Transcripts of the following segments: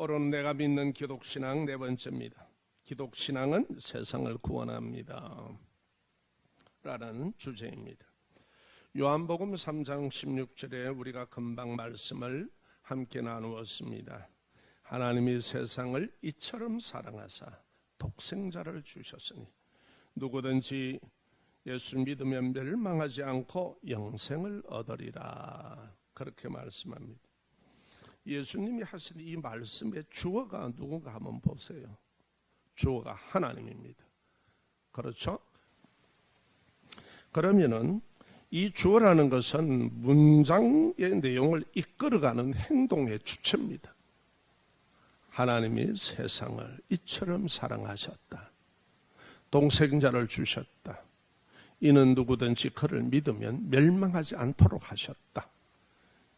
오늘 내가 믿는 기독신앙 네 번째입니다. 기독신앙은 세상을 구원합니다 라는 주제입니다. 요한복음 3장 16절에 우리가 금방 말씀을 함께 나누었습니다. 하나님이 세상을 이처럼 사랑하사 독생자를 주셨으니 누구든지 예수 믿으면 멸망하지 않고 영생을 얻으리라, 그렇게 말씀합니다. 예수님이 하신 이 말씀의 주어가 누군가 한번 보세요. 주어가 하나님입니다. 그렇죠? 그러면은 이 주어라는 것은 문장의 내용을 이끌어가는 행동의 주체입니다. 하나님이 세상을 이처럼 사랑하셨다. 동생자를 주셨다. 이는 누구든지 그를 믿으면 멸망하지 않도록 하셨다.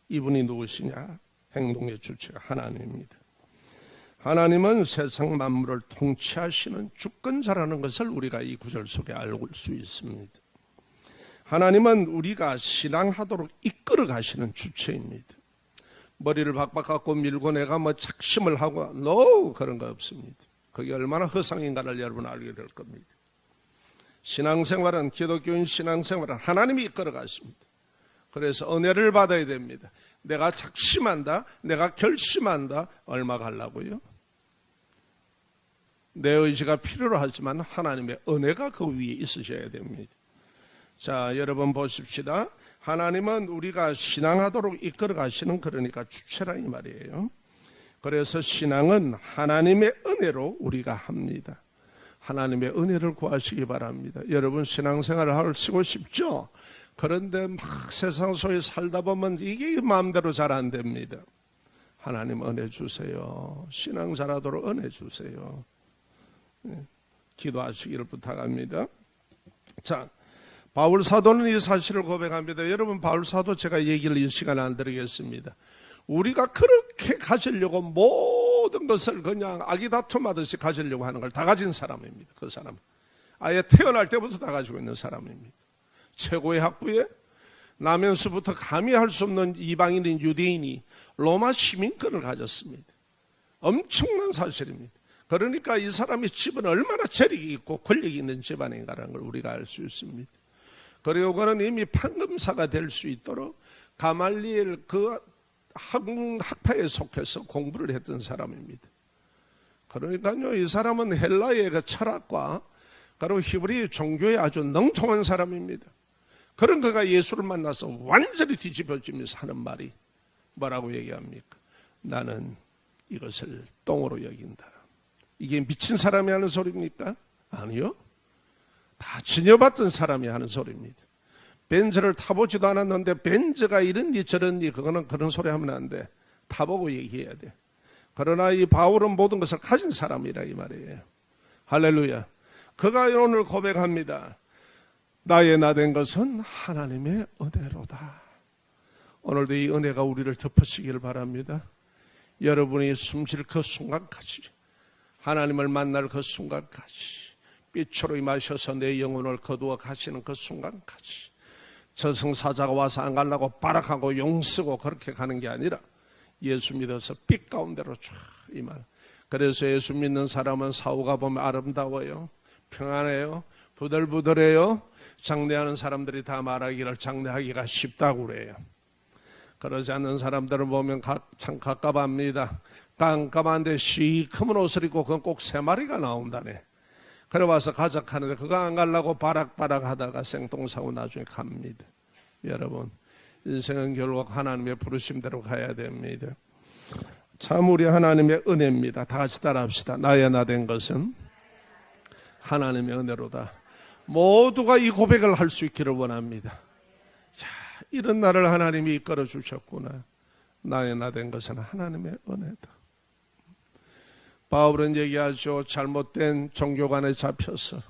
이분이 누구시냐? 행동의 주체가 하나님입니다. 하나님은 세상 만물을 통치하시는 주권자라는 것을 우리가 이 구절 속에 알 수 있습니다. 하나님은 우리가 신앙하도록 이끌어 가시는 주체입니다. 머리를 박박 갖고 밀고 내가 작심을 하고 그런 거 없습니다. 그게 얼마나 허상인가를 여러분 알게 될 겁니다. 신앙생활은, 기독교인 신앙생활은 하나님이 이끌어 가십니다. 그래서 은혜를 받아야 됩니다. 내가 작심한다, 내가 결심한다, 얼마 가려고요? 내 의지가 필요로 하지만 하나님의 은혜가 그 위에 있으셔야 됩니다. 자, 여러분 보십시다. 하나님은 우리가 신앙하도록 이끌어 가시는, 그러니까 주체라 이 말이에요. 그래서 신앙은 하나님의 은혜로 우리가 합니다. 하나님의 은혜를 구하시기 바랍니다. 여러분 신앙생활을 하시고 싶죠? 그런데 막 세상 속에 살다 보면 이게 마음대로 잘 안 됩니다. 하나님 은혜 주세요. 신앙 잘하도록 은혜 주세요. 기도하시기를 부탁합니다. 자, 바울 사도는 이 사실을 고백합니다. 여러분, 바울 사도 제가 얘기를 이 시간에 안 드리겠습니다. 우리가 그렇게 가지려고 모든 것을 그냥 아기 다툼하듯이 가지려고 하는 걸 다 가진 사람입니다. 그 사람은 아예 태어날 때부터 다 가지고 있는 사람입니다. 최고의 학부에 나면서부터 감히 할 수 없는 이방인인 유대인이 로마 시민권을 가졌습니다. 엄청난 사실입니다. 그러니까 이 사람의 집은 얼마나 재력이 있고 권력이 있는 집안인가라는 걸 우리가 알 수 있습니다. 그리고 그는 이미 판검사가 될 수 있도록 가말리엘 그 학파에 속해서 공부를 했던 사람입니다. 그러니까요, 이 사람은 헬라의 그 철학과 그리고 히브리 종교에 아주 능통한 사람입니다. 그런 그가 예수를 만나서 완전히 뒤집어지면서 하는 말이 뭐라고 얘기합니까? 나는 이것을 똥으로 여긴다. 이게 미친 사람이 하는 소리입니까? 아니요. 다 지녀봤던 사람이 하는 소리입니다. 벤츠를 타보지도 않았는데 벤츠가 이런니 저런니 그거는 그런 소리 하면 안 돼. 타보고 얘기해야 돼. 그러나 이 바울은 모든 것을 가진 사람이라 이 말이에요. 할렐루야. 그가 오늘 고백합니다. 나의 나된 것은 하나님의 은혜로다. 오늘도 이 은혜가 우리를 덮으시기를 바랍니다. 여러분이 숨쉴 그 순간까지, 하나님을 만날 그 순간까지, 빛으로 임하셔서 내 영혼을 거두어 가시는 그 순간까지, 저승사자가 와서 안 가려고 빠락하고 용쓰고 그렇게 가는 게 아니라 예수 믿어서 빛 가운데로 쫙 임하는. 그래서 예수 믿는 사람은 사후가 보면 아름다워요, 평안해요, 부들부들해요. 장래하는 사람들이 다 말하기를 장래하기가 쉽다고 그래요. 그러지 않는 사람들을 보면 참 갑갑합니다. 깜깜한데 시커먼 옷을 입고 그건 꼭 3마리가 나온다네. 그래 와서 가작하는데 그거 안 가려고 바락바락 하다가 생똥사고 나중에 갑니다. 여러분, 인생은 결국 하나님의 부르심대로 가야 됩니다. 참 우리 하나님의 은혜입니다. 다 같이 따라합시다. 나의 나된 것은 하나님의 은혜로다. 모두가 이 고백을 할 수 있기를 원합니다. 야, 이런 나를 하나님이 이끌어 주셨구나. 나의 나된 것은 하나님의 은혜다. 바울은 얘기하죠. 잘못된 종교관에 잡혀서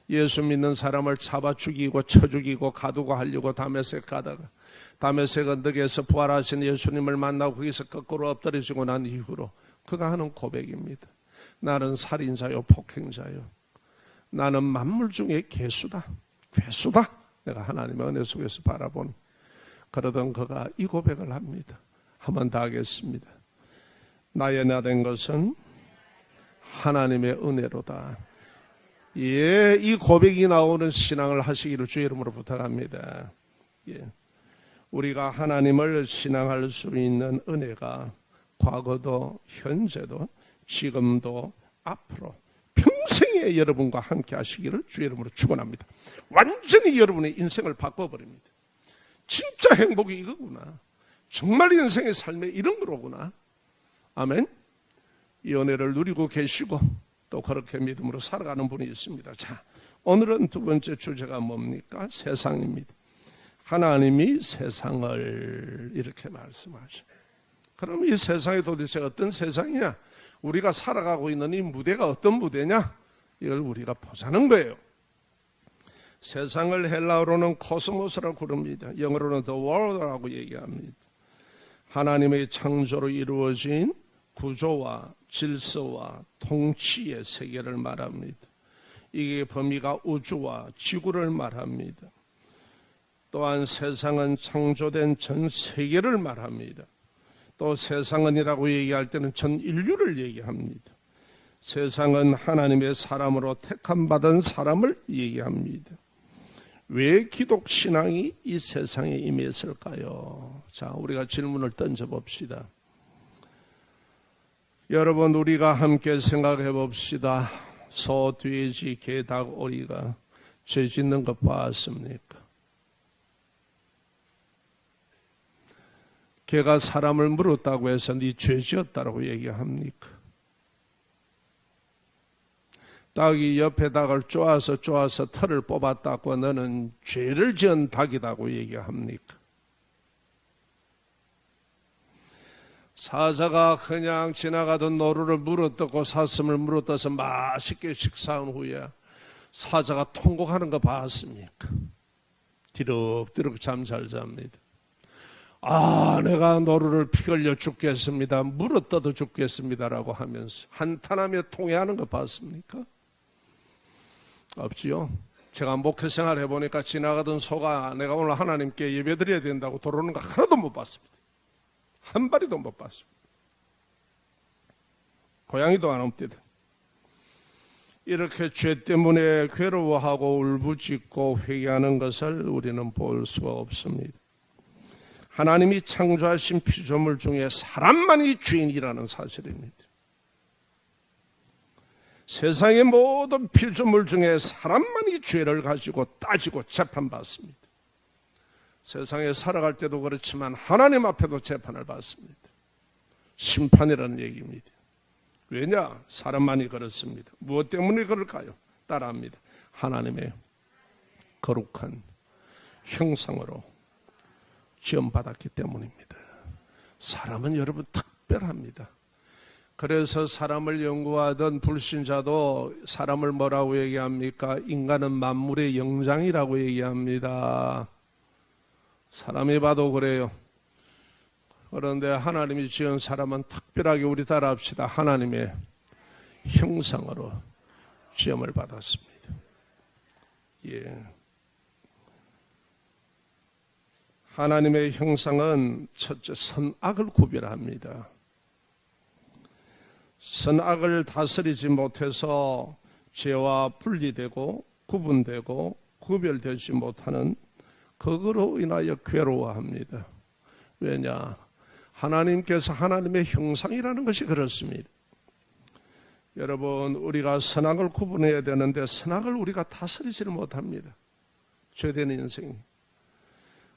예수 믿는 사람을 잡아 죽이고 쳐 죽이고 가두고 하려고 다메섹 가다가 다메섹 언덕에서 부활하신 예수님을 만나고 거기서 거꾸로 엎드려지고 난 이후로 그가 하는 고백입니다. 나는 살인자요 폭행자요. 나는 만물 중에 괴수다. 괴수다. 내가 하나님의 은혜 속에서 바라본. 그러던 그가 이 고백을 합니다. 한 번 더 하겠습니다. 나의 나 된 것은 하나님의 은혜로다. 예, 이 고백이 나오는 신앙을 하시기를 주의 이름으로 부탁합니다. 예, 우리가 하나님을 신앙할 수 있는 은혜가 과거도 현재도 지금도 앞으로 평생에 여러분과 함께 하시기를 주의 이름으로 축원합니다. 완전히 여러분의 인생을 바꿔버립니다. 진짜 행복이 이거구나. 정말 인생의 삶에 이런 거로구나. 아멘. 이 은혜를 누리고 계시고 또 그렇게 믿음으로 살아가는 분이 있습니다. 자, 오늘은 두 번째 주제가 뭡니까? 세상입니다. 하나님이 세상을 이렇게 말씀하셔. 그럼 이 세상이 도대체 어떤 세상이냐? 우리가 살아가고 있는 이 무대가 어떤 무대냐? 이걸 우리가 보자는 거예요. 세상을 헬라어로는 코스모스라고 부릅니다. 영어로는 the world라고 얘기합니다. 하나님의 창조로 이루어진 구조와 질서와 통치의 세계를 말합니다. 이게 범위가 우주와 지구를 말합니다. 또한 세상은 창조된 전 세계를 말합니다. 또 세상은이라고 얘기할 때는 전 인류를 얘기합니다. 세상은 하나님의 사람으로 택함받은 사람을 얘기합니다. 왜 기독신앙이 이 세상에 임했을까요? 자, 우리가 질문을 던져봅시다. 여러분, 우리가 함께 생각해 봅시다. 소, 돼지, 개, 닭, 오리가 죄 짓는 것 봤습니까? 개가 사람을 물었다고 해서 네 죄 지었다라고 얘기합니까? 닭이 옆에 닭을 쪼아서 털을 뽑았다고 너는 죄를 지은 닭이라고 얘기합니까? 사자가 그냥 지나가던 노루를 물어뜯고 사슴을 물어뜯어서 맛있게 식사한 후에 사자가 통곡하는 거 봤습니까? 뒤럭뒤럭 잠 잘 잡니다. 아, 내가 노루를 피 흘려 죽겠습니다. 물어뜯어 죽겠습니다라고 하면서 한탄하며 통회하는 거 봤습니까? 없지요. 제가 목회생활 해보니까 지나가던 소가 내가 오늘 하나님께 예배드려야 된다고 돌아오는 거 하나도 못 봤습니다. 한 마리도 못 봤습니다. 고양이도 안 옵니다. 이렇게 죄 때문에 괴로워하고 울부짖고 회개하는 것을 우리는 볼 수가 없습니다. 하나님이 창조하신 피조물 중에 사람만이 주인이라는 사실입니다. 세상의 모든 피조물 중에 사람만이 죄를 가지고 따지고 재판받습니다. 세상에 살아갈 때도 그렇지만 하나님 앞에도 재판을 받습니다. 심판이라는 얘기입니다. 왜냐? 사람만이 그렇습니다. 무엇 때문에 그럴까요? 따라합니다. 하나님의 거룩한 형상으로 지음받았기 때문입니다. 사람은 여러분 특별합니다. 그래서 사람을 연구하던 불신자도 사람을 뭐라고 얘기합니까? 인간은 만물의 영장이라고 얘기합니다. 사람이 봐도 그래요. 그런데 하나님이 지은 사람은 특별하게 우리 따라합시다. 하나님의 형상으로 지음을 받았습니다. 예. 하나님의 형상은 첫째 선악을 구별합니다. 선악을 다스리지 못해서 죄와 분리되고 구분되고 구별되지 못하는 그거로 인하여 괴로워합니다. 왜냐? 하나님께서 하나님의 형상이라는 것이 그렇습니다. 여러분, 우리가 선악을 구분해야 되는데 선악을 우리가 다스리지를 못합니다. 죄된 인생.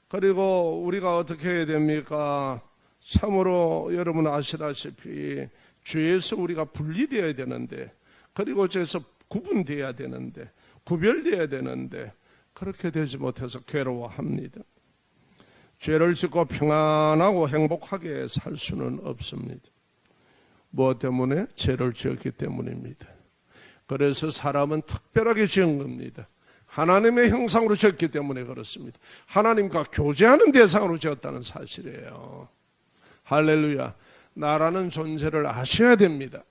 그리고 우리가 어떻게 해야 됩니까? 참으로 여러분 아시다시피 죄에서 우리가 분리되어야 되는데, 그리고 죄에서 구분되어야 되는데, 구별되어야 되는데 그렇게 되지 못해서 괴로워합니다. 죄를 짓고 평안하고 행복하게 살 수는 없습니다. 무엇 때문에? 죄를 지었기 때문입니다. 그래서 사람은 특별하게 지은 겁니다. 하나님의 형상으로 지었기 때문에 그렇습니다. 하나님과 교제하는 대상으로 지었다는 사실이에요. 할렐루야. 나라는 존재를 아셔야 됩니다.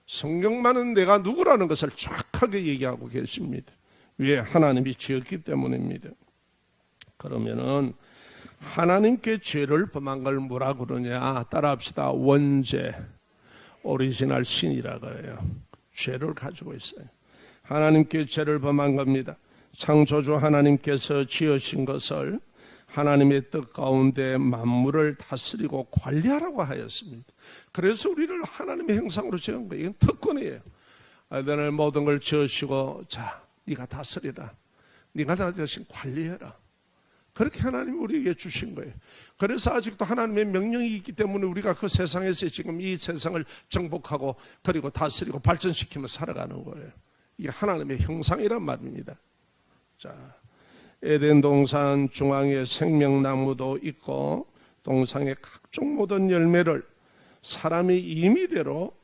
성경만은 내가 누구라는 것을 정확하게 얘기하고 계십니다. 왜? 하나님이 지었기 때문입니다. 그러면은 하나님께 죄를 범한 걸 뭐라 그러냐? 따라합시다. 원죄. 오리지널 신이라 그래요. 죄를 가지고 있어요. 하나님께 죄를 범한 겁니다. 창조주 하나님께서 지으신 것을 하나님의 뜻 가운데 만물을 다스리고 관리하라고 하였습니다. 그래서 우리를 하나님의 형상으로 지은 거예요. 이건 특권이에요. 너는 모든 걸 지으시고 자, 네가 다스리라. 네가 나 대신 관리해라. 그렇게 하나님이 우리에게 주신 거예요. 그래서 아직도 하나님의 명령이 있기 때문에 우리가 그 세상에서 지금 이 세상을 정복하고 그리고 다스리고 발전시키며 살아가는 거예요. 이게 하나님의 형상이란 말입니다. 자, 에덴 동산 중앙에 생명나무도 있고 동산의 각종 모든 열매를 사람이 임의대로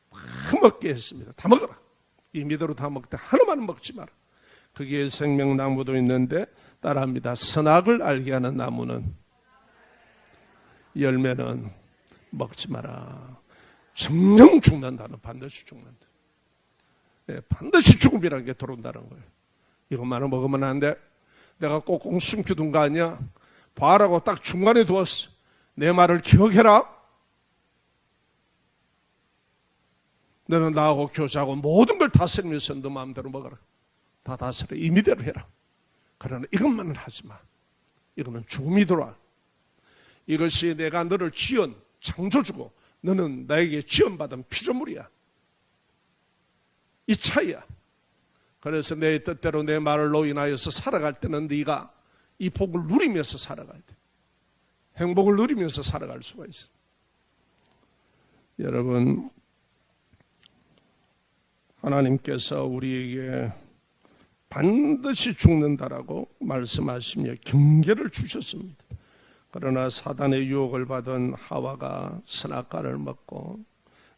다 먹게 했습니다. 다 먹어라. 임의대로 다 먹되 하나만은 먹지 마라. 거기에 생명나무도 있는데 따라합니다. 선악을 알게 하는 나무는 열매는 먹지 마라. 정령 죽는다는 반드시 죽는다. 네, 반드시 죽음이라는 게 들어온다는 거예요. 이것만은 먹으면 안 돼. 내가 꽁꽁 숨겨둔 거 아니야. 봐라고 딱 중간에 두었어. 내 말을 기억해라. 너는 나하고 교제하고 모든 걸 다스리면서 너 마음대로 먹어라. 다 다스려. 임의대로 해라. 그러나 이것만은 하지 마. 이거는 죽음이 들어와. 이것이 내가 너를 지은 창조주고 너는 나에게 지원받은 피조물이야. 이 차이야. 그래서 내 뜻대로 내 말로 인하여서 살아갈 때는 네가 이 복을 누리면서 살아가야 돼. 행복을 누리면서 살아갈 수가 있어. 여러분, 하나님께서 우리에게 반드시 죽는다라고 말씀하시며 경계를 주셨습니다. 그러나 사단의 유혹을 받은 하와가 선악과를 먹고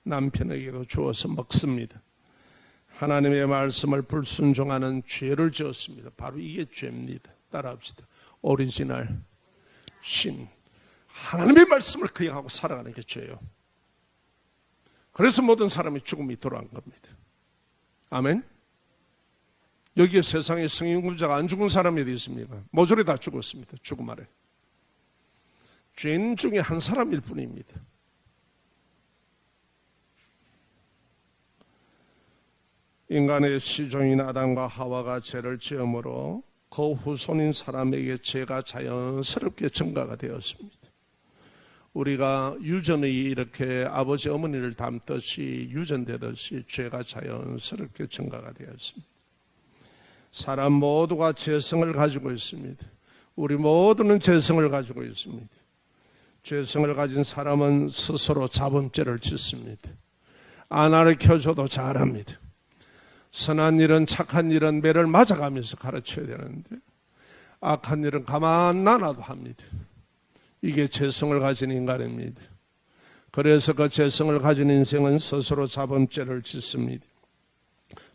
남편에게도 주어서 먹습니다. 하나님의 말씀을 불순종하는 죄를 지었습니다. 바로 이게 죄입니다. 따라합시다. 오리지널 신. 하나님의 말씀을 거역하고 살아가는 게 죄예요. 그래서 모든 사람이 죽음이 돌아온 겁니다. 아멘. 여기에 세상에 성인군자가 안 죽은 사람이 어디 있습니까? 모조리 다 죽었습니다. 죽음 아래. 죄인 중에 한 사람일 뿐입니다. 인간의 시종인 아담과 하와가 죄를 지음으로 그 후손인 사람에게 죄가 자연스럽게 증가가 되었습니다. 우리가 유전이 이렇게 아버지 어머니를 닮듯이 유전되듯이 죄가 자연스럽게 증가가 되었습니다. 사람 모두가 죄성을 가지고 있습니다. 우리 모두는 죄성을 가지고 있습니다. 죄성을 가진 사람은 스스로 자범죄를 짓습니다. 안 가르쳐줘도 잘합니다. 선한 일은 착한 일은 매를 맞아가면서 가르쳐야 되는데 악한 일은 가만 놔놔도 합니다. 이게 죄성을 가진 인간입니다. 그래서 그 죄성을 가진 인생은 스스로 자범죄를 짓습니다.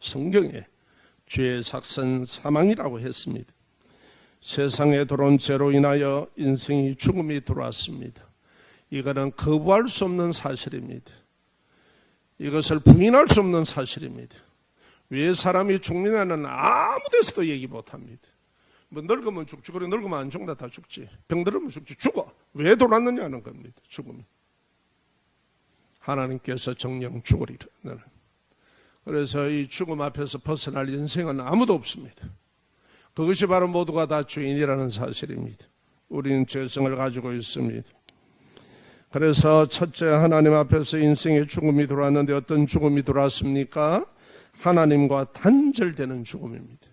성경에 죄의 삭선 사망이라고 했습니다. 세상에 들어온 죄로 인하여 인생이 죽음이 들어왔습니다. 이거는 거부할 수 없는 사실입니다. 이것을 부인할 수 없는 사실입니다. 왜 사람이 죽느냐는 아무 데서도 얘기 못합니다. 뭐 늙으면 죽지, 그래 늙으면 안 죽는다 다 죽지. 병들으면 죽지, 죽어. 왜 돌았느냐는 겁니다. 죽음이. 하나님께서 정령 죽으리라. 그래서 이 죽음 앞에서 벗어날 인생은 아무도 없습니다. 그것이 바로 모두가 다 죄인이라는 사실입니다. 우리는 죄성을 가지고 있습니다. 그래서 첫째, 하나님 앞에서 인생의 죽음이 들어왔는데 어떤 죽음이 들어왔습니까? 하나님과 단절되는 죽음입니다.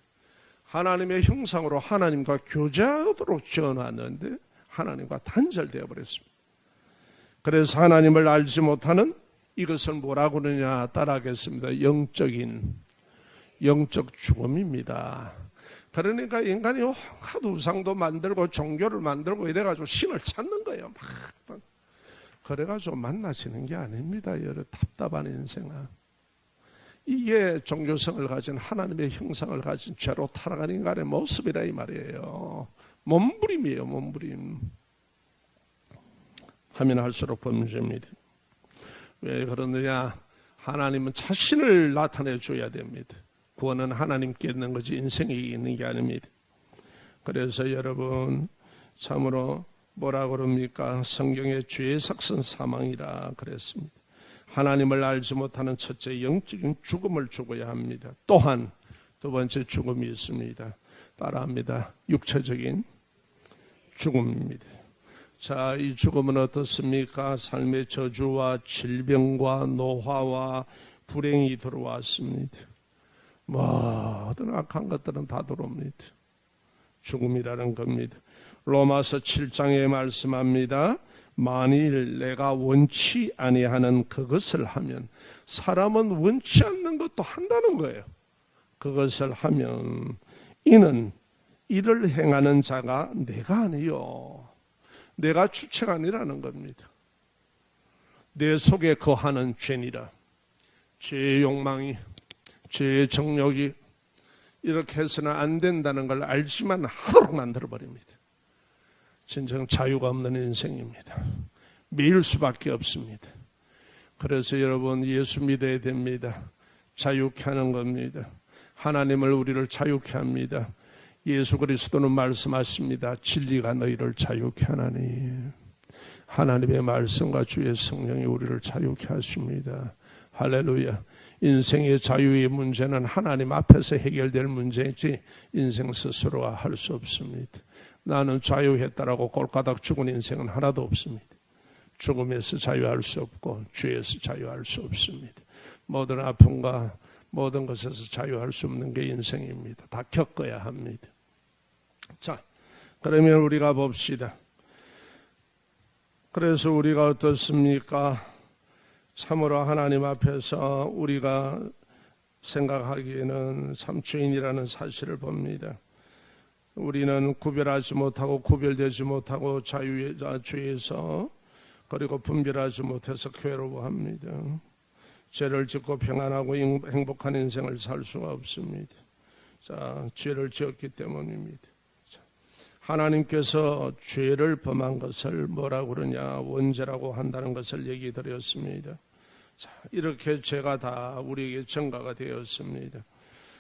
하나님의 형상으로 하나님과 교제하도록 지어놨는데 하나님과 단절되어 버렸습니다. 그래서 하나님을 알지 못하는 이것을 뭐라고 그러냐 따라하겠습니다. 영적 죽음입니다. 그러니까 인간이 온갖 우상도 만들고 종교를 만들고 이래가지고 신을 찾는 거예요. 막 그래가지고 만나시는 게 아닙니다. 여러 답답한 인생아. 이게 종교성을 가진 하나님의 형상을 가진 죄로 타락한 인간의 모습이라 이 말이에요. 몸부림이에요. 몸부림. 하면 할수록 범죄입니다. 왜 그러느냐? 하나님은 자신을 나타내 줘야 됩니다. 구원은 하나님께 있는 거지 인생에 있는 게 아닙니다. 그래서 여러분 참으로 뭐라 그럽니까? 성경에 죄의 삭선 사망이라 그랬습니다. 하나님을 알지 못하는 첫째 영적인 죽음을 죽어야 합니다. 또한 두 번째 죽음이 있습니다. 따라합니다. 육체적인 죽음입니다. 자, 이 죽음은 어떻습니까? 삶의 저주와 질병과 노화와 불행이 들어왔습니다. 모든 악한 것들은 다 들어옵니다. 죽음이라는 겁니다. 로마서 7장에 말씀합니다. 만일 내가 원치 아니하는 그것을 하면, 사람은 원치 않는 것도 한다는 거예요. 그것을 하면 이는 이를 행하는 자가 내가 아니요, 내가 주체가 아니라는 겁니다. 내 속에 거하는 죄니라. 죄의 욕망이, 죄의 정욕이 이렇게 해서는 안 된다는 걸 알지만 하도록 만들어버립니다. 진정 자유가 없는 인생입니다. 매일 수밖에 없습니다. 그래서 여러분, 예수 믿어야 됩니다. 자유케 하는 겁니다. 하나님을, 우리를 자유케 합니다. 예수 그리스도는 말씀하십니다. 진리가 너희를 자유케 하나니. 하나님의 말씀과 주의 성령이 우리를 자유케 하십니다. 할렐루야. 인생의 자유의 문제는 하나님 앞에서 해결될 문제이지 인생 스스로가 할 수 없습니다. 나는 자유했다라고 꼴까닥 죽은 인생은 하나도 없습니다. 죽음에서 자유할 수 없고 죄에서 자유할 수 없습니다. 모든 아픔과 모든 것에서 자유할 수 없는 게 인생입니다. 다 겪어야 합니다. 자, 그러면 우리가 봅시다. 그래서 우리가 어떻습니까? 참으로 하나님 앞에서 우리가 생각하기에는 참 죄인이라는 사실을 봅니다. 우리는 구별하지 못하고 구별되지 못하고 죄에서, 그리고 분별하지 못해서 괴로워합니다. 죄를 짓고 평안하고 행복한 인생을 살 수가 없습니다. 자, 죄를 지었기 때문입니다. 자, 하나님께서 죄를 범한 것을 뭐라고 그러냐, 원죄라고 한다는 것을 얘기 드렸습니다. 자, 이렇게 죄가 다 우리에게 전가가 되었습니다.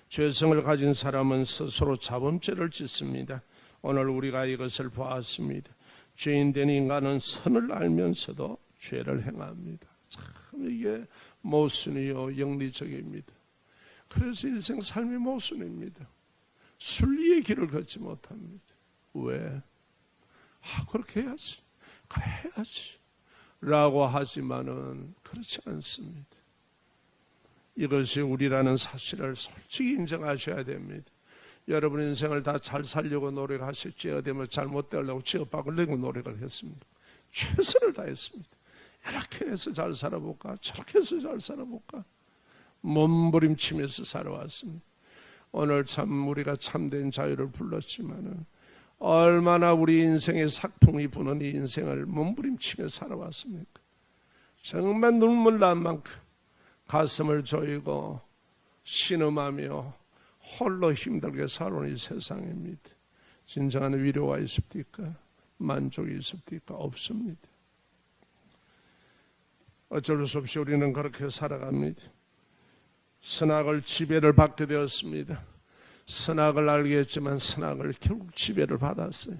죄성을 가진 사람은 스스로 자범죄를 짓습니다. 오늘 우리가 이것을 보았습니다. 죄인된 인간은 선을 알면서도 죄를 행합니다. 참 이게 모순이요, 영리적입니다. 그래서 인생 삶이 모순입니다. 순리의 길을 걷지 못합니다. 왜? 그렇게 해야지, 그래 해야지 라고 하지만은 그렇지 않습니다. 이것이 우리라는 사실을 솔직히 인정하셔야 됩니다. 여러분 인생을 다 잘 살려고 노력하셨지, 어디 뭐 잘못되려고 지어박으려고 노력을 했습니다. 최선을 다했습니다. 이렇게 해서 잘 살아볼까, 저렇게 해서 잘 살아볼까, 몸부림치면서 살아왔습니다. 오늘 참 우리가 참된 자유를 불렀지만은 얼마나 우리 인생의 삭풍이 부는 이 인생을 몸부림치며 살아왔습니까? 정말 눈물 날 만큼 가슴을 조이고 신음하며 홀로 힘들게 살아온 이 세상입니다. 진정한 위로가 있습니까? 만족이 있습니까? 없습니다. 어쩔 수 없이 우리는 그렇게 살아갑니다. 선악을 지배를 받게 되었습니다. 선악을 알겠지만 선악을 결국 지배를 받았어요.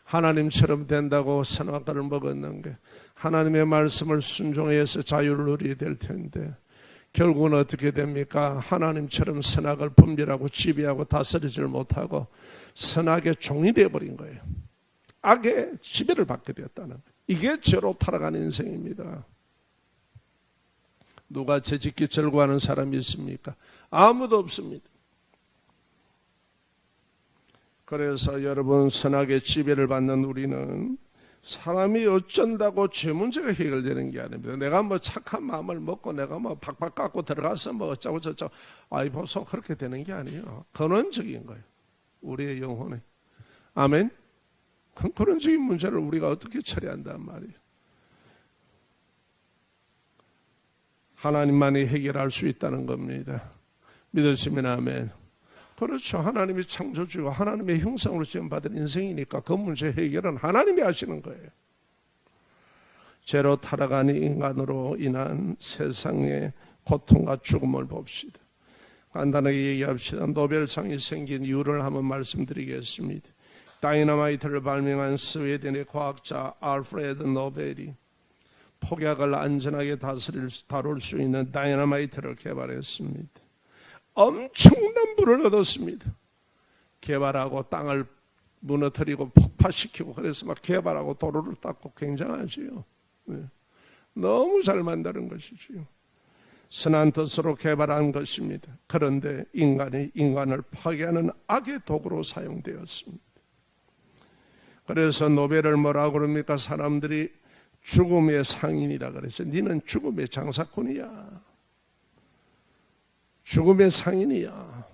하나님처럼 된다고 선악과를 먹었는 게 하나님의 말씀을 순종해서 자유를 누리게 될 텐데 결국은 어떻게 됩니까? 하나님처럼 선악을 분별하고 지배하고 다스리지를 못하고 선악의 종이 되어버린 거예요. 악의 지배를 받게 되었다는 거예요. 이게 죄로 타락한 인생입니다. 누가 죄짓기 절구하는 사람이 있습니까? 아무도 없습니다. 그래서 여러분, 선악의 지배를 받는 우리는 사람이 어쩐다고 죄 문제가 해결되는 게 아닙니다. 내가 뭐 착한 마음을 먹고 내가 뭐 박박 깎고 들어가서 뭐 어쩌고 저쩌고 아이 보소 그렇게 되는 게 아니에요. 근원적인 거예요. 우리의 영혼에. 아멘. 근원적인 문제를 우리가 어떻게 처리한단 말이에요. 하나님만이 해결할 수 있다는 겁니다. 믿으시면 아멘. 그렇죠. 하나님이 창조주고 하나님의 형상으로 지음받은 인생이니까 그 문제 해결은 하나님이 하시는 거예요. 죄로 타락한 인간으로 인한 세상의 고통과 죽음을 봅시다. 간단하게 얘기합시다. 노벨상이 생긴 이유를 한번 말씀드리겠습니다. 다이너마이트를 발명한 스웨덴의 과학자 알프레드 노벨이 폭약을 안전하게 다룰 수 있는 다이너마이트를 개발했습니다. 엄청난 부를 얻었습니다. 개발하고 땅을 무너뜨리고 폭파시키고 그래서 막 개발하고 도로를 닦고 굉장하지요. 네. 너무 잘 만드는 것이지요. 선한 뜻으로 개발한 것입니다. 그런데 인간이 인간을 파괴하는 악의 도구로 사용되었습니다. 그래서 노벨을 뭐라고 그럽니까? 사람들이 죽음의 상인이라 그래서 니는 죽음의 장사꾼이야. 죽음의 상인이야.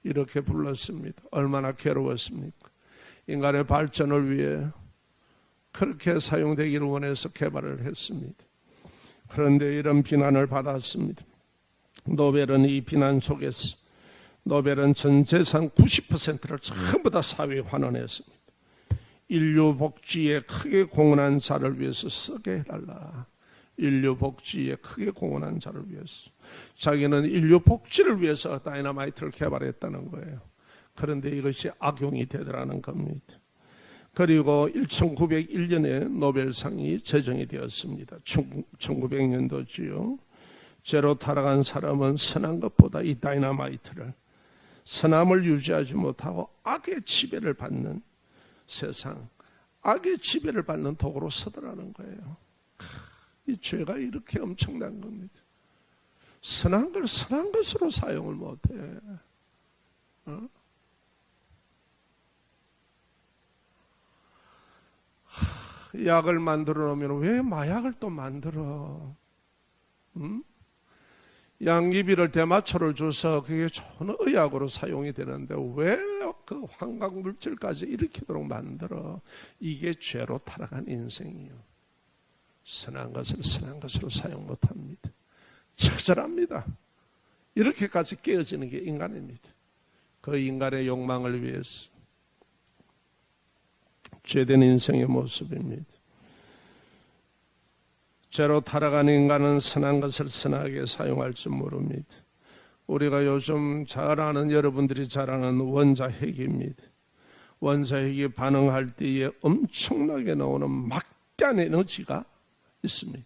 이렇게 불렀습니다. 얼마나 괴로웠습니까? 인간의 발전을 위해 그렇게 사용되기를 원해서 개발을 했습니다. 그런데 이런 비난을 받았습니다. 노벨은 이 비난 속에서 노벨은 전 재산 90%를 전부 다 사회에 환원했습니다. 인류 복지에 크게 공헌한 자를 위해서 쓰게 해달라. 인류 복지에 크게 공헌한 자를 위해서. 자기는 인류 복지를 위해서 다이너마이트를 개발했다는 거예요. 그런데 이것이 악용이 되더라는 겁니다. 그리고 1901년에 노벨상이 제정이 되었습니다. 1900년도지요. 죄로 타락한 사람은 선한 것보다 이 다이너마이트를 선함을 유지하지 못하고 악의 지배를 받는 세상, 악의 지배를 받는 도구로 쓰더라는 거예요. 이 죄가 이렇게 엄청난 겁니다. 선한 걸 선한 것으로 사용을 못해. 약을 만들어 놓으면 왜 마약을 또 만들어? 양귀비를 대마초를 줘서 그게 좋은 의약으로 사용이 되는데 왜 그 환각 물질까지 일으키도록 만들어? 이게 죄로 타락한 인생이요. 선한 것을 선한 것으로 사용 못합니다. 처절합니다. 이렇게까지 깨어지는 게 인간입니다. 그 인간의 욕망을 위해서 죄된 인생의 모습입니다. 죄로 타락한 인간은 선한 것을 선하게 사용할 줄 모릅니다. 우리가 요즘 잘 아는 여러분들이 잘 아는 원자핵입니다. 원자핵이 반응할 때에 엄청나게 나오는 막대한 에너지가 있습니다.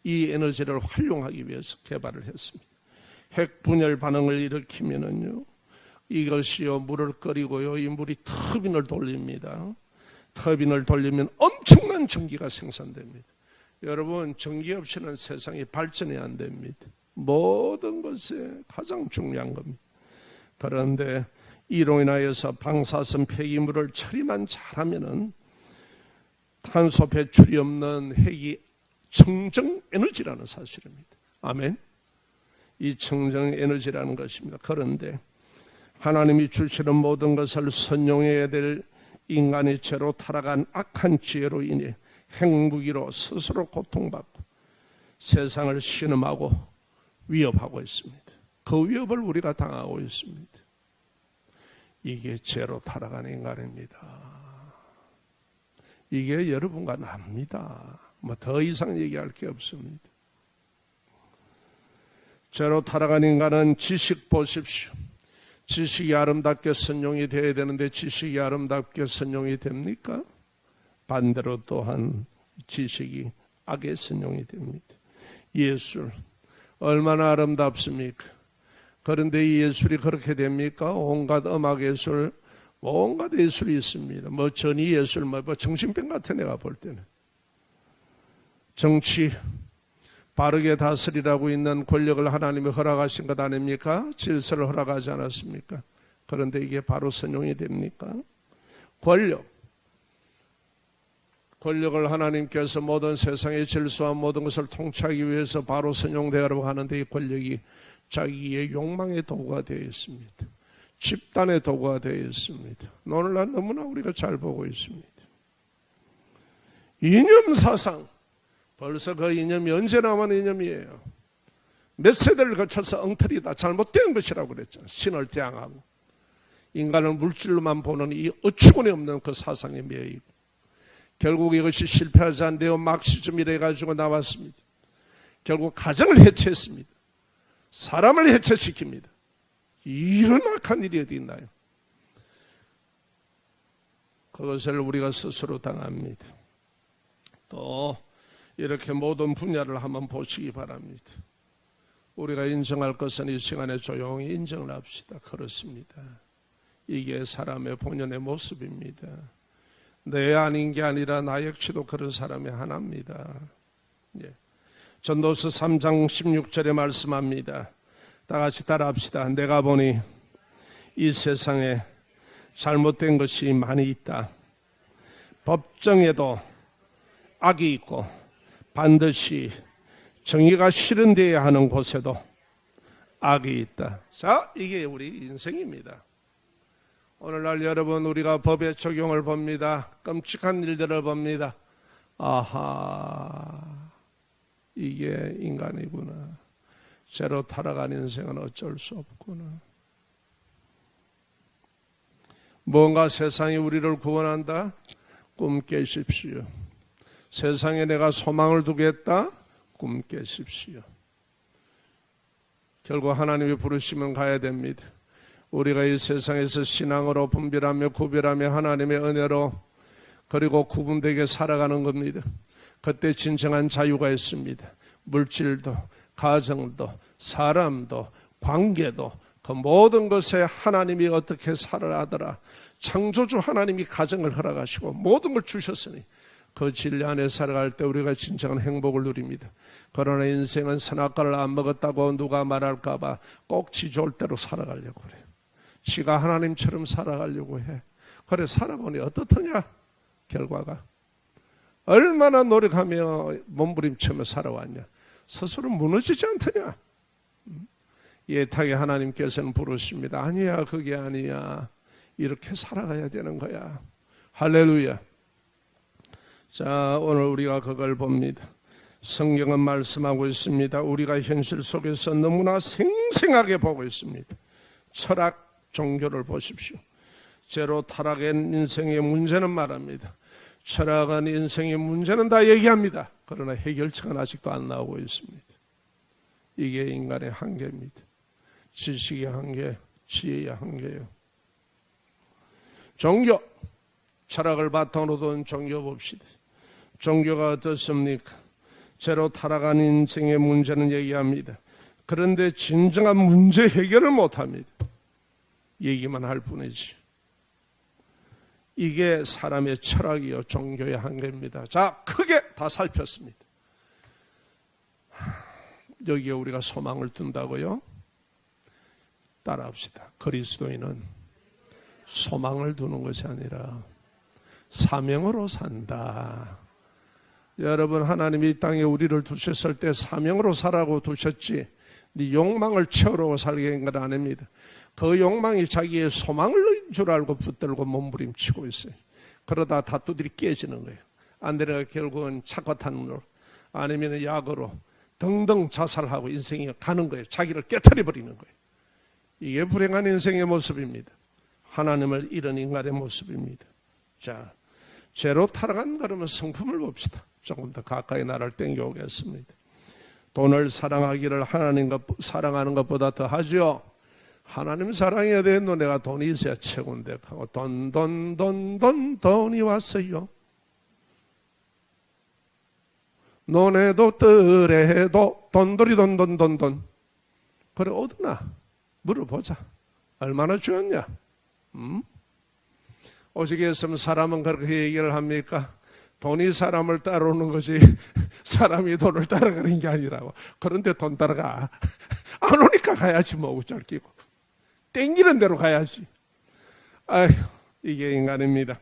이 에너지를 활용하기 위해서 개발을 했습니다. 핵 분열 반응을 일으키면은요, 이것이요 물을 끓이고요, 이 물이 터빈을 돌립니다. 터빈을 돌리면 엄청난 전기가 생산됩니다. 여러분, 전기 없이는 세상이 발전이 안 됩니다. 모든 것에 가장 중요한 겁니다. 그런데 이로 인하여서 방사선 폐기물을 처리만 잘하면은 탄소 배출이 없는 핵이 청정 에너지라는 사실입니다. 아멘. 이 청정 에너지라는 것입니다. 그런데 하나님이 주시는 모든 것을 선용해야 될 인간의 죄로 타락한 악한 지혜로 인해 핵무기로 스스로 고통받고 세상을 신음하고 위협하고 있습니다. 그 위협을 우리가 당하고 있습니다. 이게 죄로 타락한 인간입니다. 이게 여러분과 납니다. 뭐 더 이상 얘기할 게 없습니다. 죄로 타락한 인간은 지식 보십시오. 지식이 아름답게 선용이 되어야 되는데 지식이 아름답게 선용이 됩니까? 반대로 또한 지식이 악에 선용이 됩니다. 예술 얼마나 아름답습니까? 그런데 이 예술이 그렇게 됩니까? 온갖 음악 예술, 온갖 예술이 있습니다. 뭐 전위 예술, 뭐 정신병 같아 내가 볼 때는. 정치 바르게 다스리라고 있는 권력을 하나님이 허락하신 것 아닙니까? 질서를 허락하지 않았습니까? 그런데 이게 바로 선용이 됩니까? 권력을 하나님께서 모든 세상의 질서와 모든 것을 통치하기 위해서 바로 선용되라고 하는데 이 권력이 자기의 욕망의 도구가 되어 있습니다. 집단의 도구가 되어 있습니다. 오늘날 너무나 우리가 잘 보고 있습니다. 이념 사상, 벌써 그 이념이 언제 남은 이념이에요. 몇 세대를 거쳐서 엉터리다, 잘못된 것이라고 그랬잖아요. 신을 대항하고 인간을 물질로만 보는 이 어처구니 없는 그 사상에 매이고 결국 이것이 실패하지 않대요. 막시즘이라 해가지고 나왔습니다. 결국 가정을 해체했습니다. 사람을 해체시킵니다. 이런 악한 일이 어디 있나요? 그것을 우리가 스스로 당합니다. 또 이렇게 모든 분야를 한번 보시기 바랍니다. 우리가 인정할 것은 이 시간에 조용히 인정을 합시다. 그렇습니다. 이게 사람의 본연의 모습입니다. 내 아닌 게 아니라 나 역시도 그런 사람의 하나입니다. 예. 전도서 3장 16절에 말씀합니다. 다 같이 따라합시다. 내가 보니 이 세상에 잘못된 것이 많이 있다. 법정에도 악이 있고 반드시 정의가 실현되어야 하는 곳에도 악이 있다. 자, 이게 우리 인생입니다. 오늘날 여러분, 우리가 법의 적용을 봅니다. 끔찍한 일들을 봅니다. 아하, 이게 인간이구나. 죄로 타락한 인생은 어쩔 수 없구나. 뭔가 세상이 우리를 구원한다? 꿈 깨십시오. 세상에 내가 소망을 두겠다? 꿈 깨십시오. 결국 하나님이 부르시면 가야 됩니다. 우리가 이 세상에서 신앙으로 분별하며 구별하며 하나님의 은혜로 그리고 구분되게 살아가는 겁니다. 그때 진정한 자유가 있습니다. 물질도, 가정도, 사람도, 관계도 그 모든 것에 하나님이 어떻게 살아가더라. 창조주 하나님이 가정을 허락하시고 모든 걸 주셨으니 그 진리 안에 살아갈 때 우리가 진정한 행복을 누립니다. 그러나 인생은 선악과를 안 먹었다고 누가 말할까 봐 꼭 지 좋을 대로 살아가려고 그래요. 지가 하나님처럼 살아가려고 해. 그래 살아보니 어떻더냐? 결과가 얼마나 노력하며 몸부림치며 살아왔냐? 스스로 무너지지 않더냐? 예탁에 하나님께서는 부르십니다. 아니야, 그게 아니야. 이렇게 살아가야 되는 거야. 할렐루야. 자, 오늘 우리가 그걸 봅니다. 성경은 말씀하고 있습니다. 우리가 현실 속에서 너무나 생생하게 보고 있습니다. 철학, 종교를 보십시오. 죄로 타락한 인생의 문제는 말합니다. 철학은 인생의 문제는 다 얘기합니다. 그러나 해결책은 아직도 안 나오고 있습니다. 이게 인간의 한계입니다. 지식의 한계, 지혜의 한계예요. 종교, 철학을 바탕으로 둔 종교 봅시다. 종교가 어떻습니까? 죄로 타락한 인생의 문제는 얘기합니다. 그런데 진정한 문제 해결을 못합니다. 얘기만 할 뿐이지. 이게 사람의 철학이요 종교의 한계입니다. 자, 크게 다 살폈습니다. 여기에 우리가 소망을 둔다고요? 따라합시다. 그리스도인은 소망을 두는 것이 아니라 사명으로 산다. 여러분, 하나님이 이 땅에 우리를 두셨을 때 사명으로 살라고 두셨지 네 욕망을 채우려고 살게 한 건 아닙니다. 그 욕망이 자기의 소망을 줄 알고 붙들고 몸부림치고 있어요. 그러다 다투들이 깨지는 거예요. 안 되니까 결국은 착화탄으로 아니면 약으로 등등 자살하고 인생이 가는 거예요. 자기를 깨트려 버리는 거예요. 이게 불행한 인생의 모습입니다. 하나님을 잃은 인간의 모습입니다. 자, 죄로 타락한 그러면 성품을 봅시다. 조금 더 가까이 나를 땡겨오겠습니다. 돈을 사랑하기를 하나님과 사랑하는 것보다 더 하죠. 하나님 사랑해야 되는데 내가 돈이 있어야 최고인데 하고 돈이 왔어요. 논에도 뜰에도 돈돌이 돈 그래 어디나 물어보자. 얼마나 주었냐? 오직에 있으면 사람은 그렇게 얘기를 합니까? 돈이 사람을 따라오는 것이 사람이 돈을 따라가는 게 아니라고. 그런데 돈 따라가. 안 오니까 가야지 뭐 어쩔 끼고. 땡기는 대로 가야지. 아휴, 이게 인간입니다.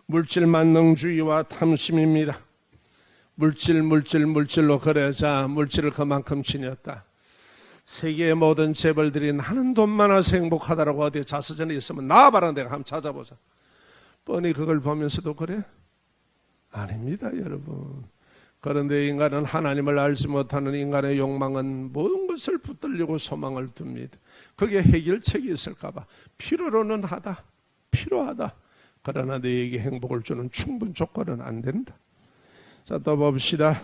물질 만능주의와 탐심입니다. 물질로 그래. 자, 물질을 그만큼 지녔다. 세계의 모든 재벌들이 나는 돈 많아서 행복하다라고 어디 자서전에 있으면 나와봐라. 내가 한번 찾아보자. 뻔히 그걸 보면서도 그래? 아닙니다, 여러분. 그런데 인간은 하나님을 알지 못하는 인간의 욕망은 모든 것을 붙들려고 소망을 둡니다. 그게 해결책이 있을까봐 필요로는 하다, 필요하다. 그러나 너에게 행복을 주는 충분 조건은 안 된다. 자, 또 봅시다.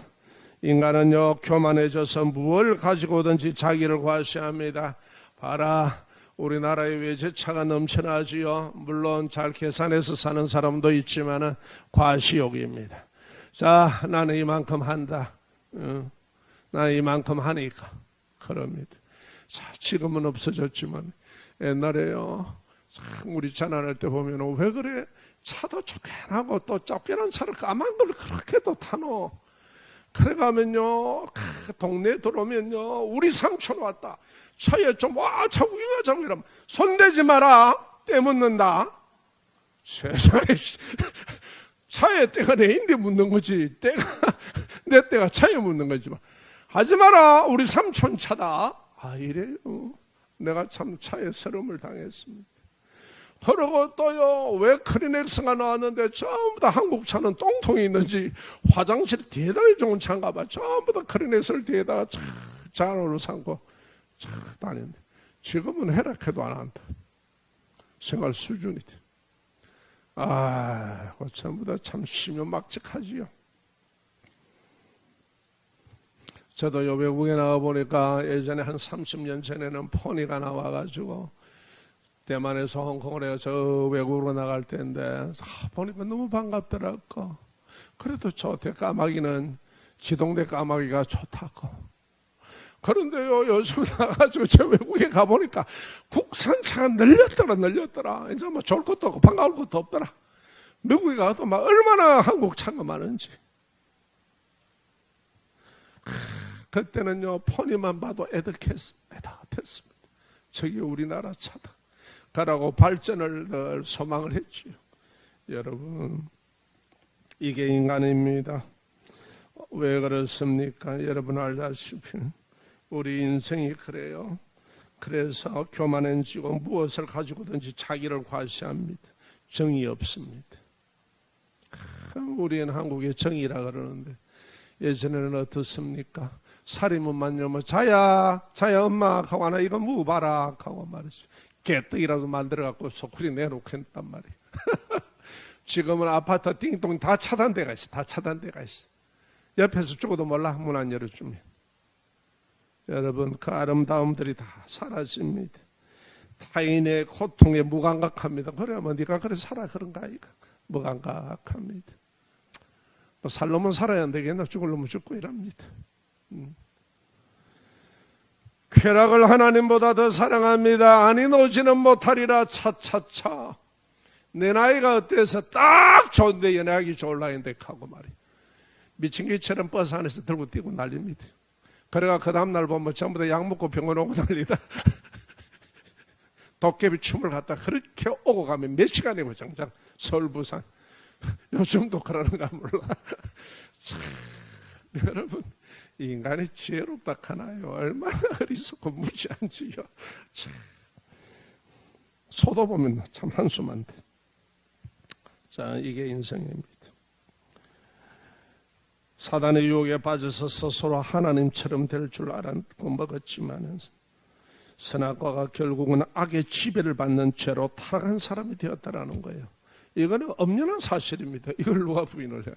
인간은요 교만해져서 무엇을 가지고든지 자기를 과시합니다. 봐라, 우리나라에 외제차가 넘쳐나지요. 물론 잘 계산해서 사는 사람도 있지만 과시욕입니다. 자, 나는 이만큼 한다. 나는 이만큼 하니까. 그럽니다. 자, 지금은 없어졌지만 옛날에요. 참 우리 전화할 때 보면 왜 그래? 차도 쫓겨나고 또 쫓겨난 차를 까만 걸 그렇게 또 타노. 그래가면요, 동네에 들어오면요, 우리 삼촌 왔다. 차에 좀 와, 차 구경하자고 이러면 손대지 마라. 때 묻는다. 세상에, 차에 때가 내인데 묻는 거지. 내 때가 차에 묻는 거지만. 하지 마라. 우리 삼촌 차다. 아, 이래요. 내가 참 차에 서름을 당했습니다. 그러고 또요, 왜 크리넥스가 나왔는데 전부 다 한국 차는 똥통이 있는지 화장실 대단히 좋은 차인가 봐. 전부 다 크리넥스를 뒤에다가 착 잔으로 삼고 착 다녔는데 지금은 해락해도 안 한다. 생활 수준이 돼. 아, 전부 다 참 심연막직하지요. 저도 요 외국에 나와보니까 예전에 한 30년 전에는 포니가 나와가지고 대만에서 홍콩을 해서 저 외국으로 나갈 때인데 보니까 너무 반갑더라고. 그래도 저 대까마귀는 지동대 까마귀가 좋다고. 그런데요, 요즘 나가지고 저 외국에 가보니까 국산차가 늘렸더라. 이제 뭐 좋을 것도 없고 반가울 것도 없더라. 미국에 가도 막 얼마나 한국 차가 많은지. 그때는요, 포니만 봐도 애틋했습니다. 저기 우리나라 차다. 가라고 발전을 늘 소망을 했지요. 여러분, 이게 인간입니다. 왜 그렇습니까? 여러분 알다시피 우리 인생이 그래요. 그래서 교만해지고 무엇을 가지고든지 자기를 과시합니다. 정이 없습니다. 우리는 한국에 정의라 그러는데 예전에는 어떻습니까? 살인문만 열면 자야 엄마 하고 하나 이거 무봐라 하고 말이죠. 개떡이라도 만들어갖고 소쿠리 내놓고 했단 말이에요. 지금은 아파트 띵동 다 차단돼가 있어. 옆에서 죽어도 몰라. 문 안 열어주면. 여러분, 그 아름다움들이 다 사라집니다. 타인의 고통에 무감각합니다. 그러면 네가 그래 살아 그런가 이가 무감각합니다. 뭐 살려면 살아야 안 되겠나? 죽으려면 죽고 이랍니다. 쾌락을 하나님보다 더 사랑합니다. 아니 노지는 못하리라. 차차차. 내 나이가 어때서 딱 좋은데 연애하기 좋을 나이인데 하고 말이에요. 미친 개처럼 버스 안에서 들고 뛰고 난립니다. 그래가 그 다음날 보면 전부 다 약 먹고 병원 오고 난리다. 도깨비 춤을 갖다 그렇게 오고 가면 몇 시간이고 정장 서울 부산. 요즘도 그러는가 몰라. 참, 여러분 인간이 지혜롭다 하나요? 얼마나 어리석고 무지한지요. 참. 소도 보면 참 한숨만 돼. 자, 이게 인생입니다. 사단의 유혹에 빠져서 스스로 하나님처럼 될 줄 알았고 먹었지만 선악과가 결국은 악의 지배를 받는 죄로 타락한 사람이 되었다라는 거예요. 이거는 엄연한 사실입니다. 이걸 누가 부인을 해?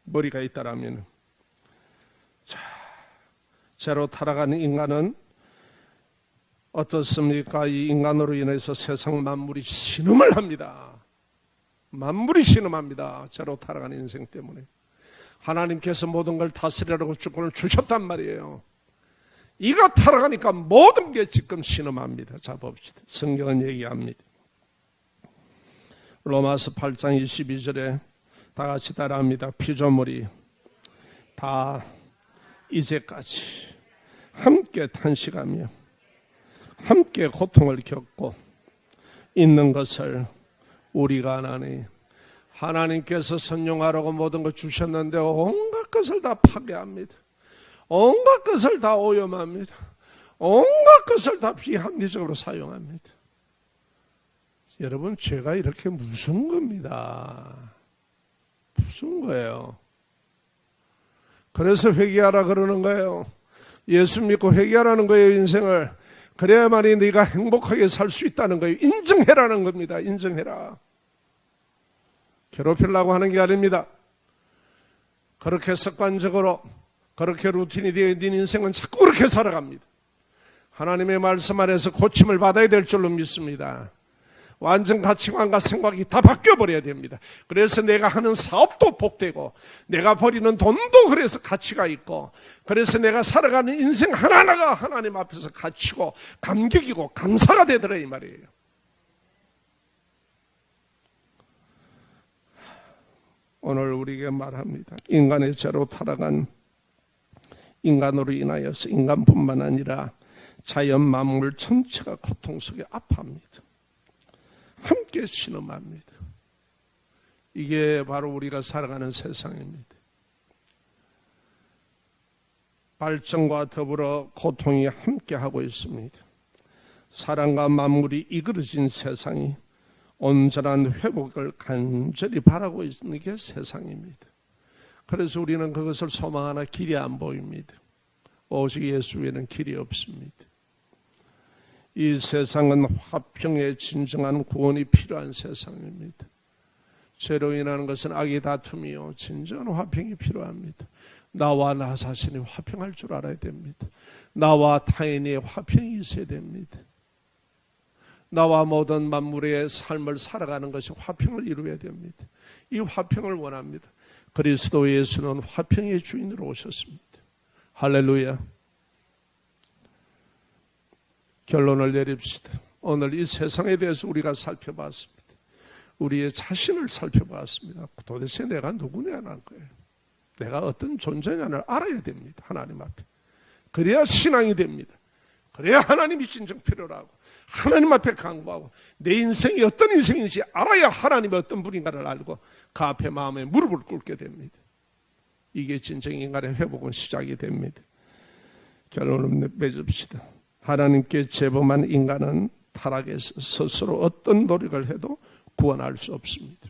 머리가 있다라면. 자, 죄로 타락한 인간은 어떻습니까? 이 인간으로 인해서 세상 만물이 신음을 합니다. 만물이 신음합니다. 죄로 타락한 인생 때문에. 하나님께서 모든 걸 다스리라고 주권을 주셨단 말이에요. 이가 타락하니까 모든 게 지금 신음합니다. 자, 봅시다. 성경은 얘기합니다. 로마서 8장 22절에 다 같이 따라합니다. 피조물이 다 이제까지 함께 탄식하며 함께 고통을 겪고 있는 것을 우리가 아나니 하나님께서 선용하라고 모든 걸 주셨는데 온갖 것을 다 파괴합니다. 온갖 것을 다 오염합니다. 온갖 것을 다 비합리적으로 사용합니다. 여러분, 죄가 이렇게 무서운 겁니다. 무서운 거예요. 그래서 회개하라 그러는 거예요. 예수 믿고 회개하라는 거예요, 인생을. 그래야만이 네가 행복하게 살 수 있다는 거예요. 인정해라는 겁니다. 인정해라. 괴롭히려고 하는 게 아닙니다. 그렇게 습관적으로 그렇게 루틴이 되어 있는 인생은 자꾸 그렇게 살아갑니다. 하나님의 말씀 안에서 고침을 받아야 될 줄로 믿습니다. 완전 가치관과 생각이 다 바뀌어버려야 됩니다. 그래서 내가 하는 사업도 복되고 내가 버리는 돈도 그래서 가치가 있고 그래서 내가 살아가는 인생 하나하나가 하나님 앞에서 가치고 감격이고 감사가 되더라 이 말이에요. 오늘 우리에게 말합니다. 인간의 죄로 타락한 인간으로 인하여서 인간뿐만 아니라 자연 만물 전체가 고통 속에 아파합니다. 함께 신음합니다. 이게 바로 우리가 살아가는 세상입니다. 발전과 더불어 고통이 함께하고 있습니다. 사랑과 만물이 이그러진 세상이 온전한 회복을 간절히 바라고 있는 게 세상입니다. 그래서 우리는 그것을 소망하나 길이 안 보입니다. 오직 예수 외에는 길이 없습니다. 이 세상은 화평의 진정한 구원이 필요한 세상입니다. 죄로 인하는 것은 악의 다툼이요 진정한 화평이 필요합니다. 나와 나 자신이 화평할 줄 알아야 됩니다. 나와 타인의 화평이 있어야 됩니다. 나와 모든 만물의 삶을 살아가는 것이 화평을 이루어야 됩니다. 이 화평을 원합니다. 그리스도 예수는 화평의 주인으로 오셨습니다. 할렐루야. 결론을 내립시다. 오늘 이 세상에 대해서 우리가 살펴봤습니다. 우리의 자신을 살펴봤습니다. 도대체 내가 누구냐는 거예요. 내가 어떤 존재냐를 알아야 됩니다. 하나님 앞에. 그래야 신앙이 됩니다. 그래야 하나님이 진정 필요로 하고 하나님 앞에 간구하고 내 인생이 어떤 인생인지 알아야 하나님이 어떤 분인가를 알고 그 앞에 마음에 무릎을 꿇게 됩니다. 이게 진정 인간의 회복은 시작이 됩니다. 결론을 맺읍시다. 하나님께 제범한 인간은 타락에서 스스로 어떤 노력을 해도 구원할 수 없습니다.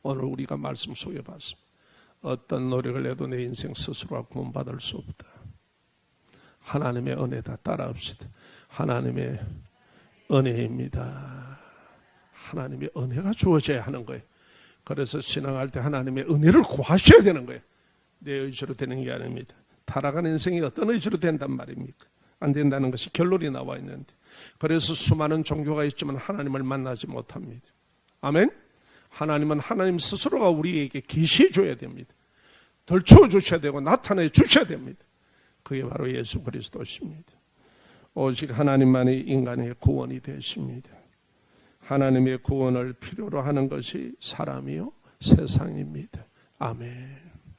오늘 우리가 말씀 속에 봤습니다. 어떤 노력을 해도 내 인생 스스로가 구원받을 수 없다. 하나님의 은혜다. 따라합시다. 하나님의 은혜입니다. 하나님의 은혜가 주어져야 하는 거예요. 그래서 신앙할 때 하나님의 은혜를 구하셔야 되는 거예요. 내 의지로 되는 게 아닙니다. 타락한 인생이 어떤 의지로 된단 말입니까? 안 된다는 것이 결론이 나와 있는데 그래서 수많은 종교가 있지만 하나님을 만나지 못합니다. 아멘? 하나님은 하나님 스스로가 우리에게 계시해 줘야 됩니다. 덜추어 주셔야 되고 나타내 주셔야 됩니다. 그게 바로 예수 그리스도십니다. 오직 하나님만이 인간의 구원이 되십니다. 하나님의 구원을 필요로 하는 것이 사람이요 세상입니다. 아멘.